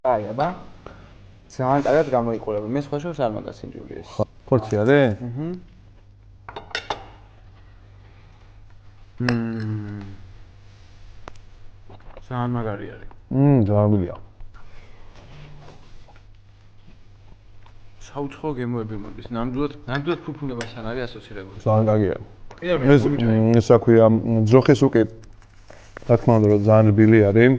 აი, აბა. ძალიან კარგად გამოიყურება. მე სხვა შევს არ მაგასინჯული ეს. ხორცი არის? ძალიან მაგარი არის. ძალიან. საუცხოო გემოები მოდის. ნამდვილად ფუფუნებასთან არის ასოცირებული. ძალიან კარგია. ეს რა ქვია, ძროხის უკი რა თქმა უნდა, რომ ძალიან რბილი არის.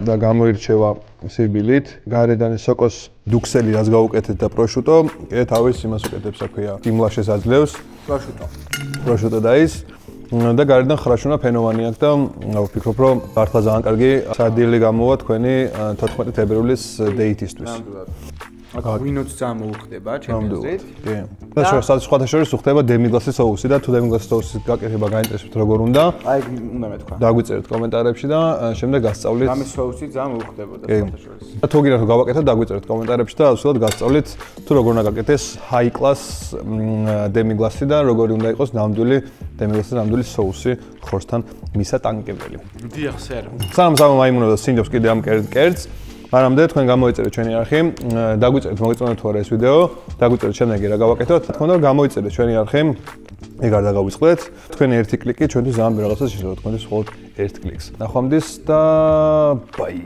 და გამოირჩევა სირბილით. გარედან სოკოს დუქსელი რაც გაუკეთეთ და პროშუტო, კიდე თავის იმას უკეთებს, რა ქვია, იმლაშეს აძლევს. პროშუტო და ის და გარედან ხრაშუნა ფენოვანი აქვს და ვფიქრობ, რომ მართლა ძალიან კარგი სადილი გამოვა თქვენი 14 თებერვლის დეიტისთვის. ნამდვილად. ვინოც ძალიან მოუხდება ჩემს ზეთ. კი. და სხვათა შორის უხდება დემიგლასის соуსი და თუ დემიგლასის соуსის გაკეთება გაინტერესებთ როგორ უნდა. აი, უნდა მეთქვა. დაგვიწერეთ კომენტარებში და შემდეგ გასწავლით. ამის соуსი ძალიან მოუხდებოდა სხვათა შორის. და თუ გინდათ რომ გავაკეთოთ, დაგვიწერეთ კომენტარებში და ასულად გასწავლით თუ როგორ უნდა გაკეთდეს high class დემიგლასი და როგორი უნდა იყოს ნამდვილი დემიგლასის ნამდვილი соуსი ხორცთან მისატანკებელი. დიახ, სერ. სანამ მაიმუნო და სინჯობს კიდე ამ კერძს. მანამდე თქვენ გამოიწერეთ ჩვენი არხი, დაგვიწერეთ მოგეწონათ თუ არა ეს ვიდეო, დაგვიწერეთ შემდეგი რა გავაკეთოთ. თქვენ უნდა გამოიწერეთ ჩვენი არხი. ეგ არ დაგავიწყდეთ. თქვენი ერთი კლიკი ჩვენთვის ძალიან ბევრ რაღაცას შეძლოთ, თქვენთვის მხოლოდ ერთ კლიკს. ნახვამდის და ბაი.